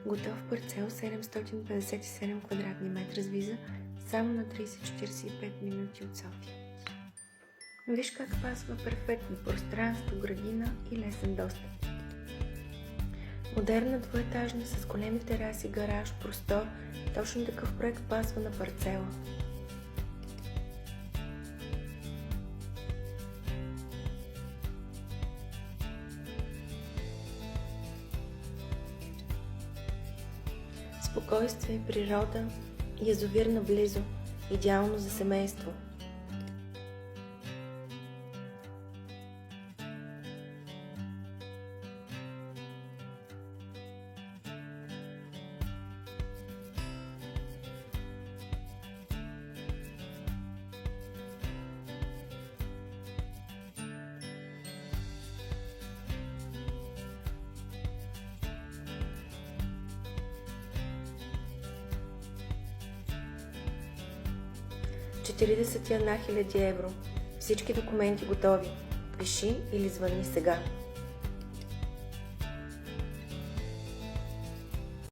Готов парцел 757 квадратни метра с виза само на 30-45 минути от София. Виж как пасва перфектно пространство, градина и лесен достъп. Модерна двуетажна с големи тераси, гараж, простор, точно такъв проект пасва на парцела. Спокойствие, природа, язовир наблизо, идеално за семейство. €41 000. Всички документи готови. Пиши или звъни сега.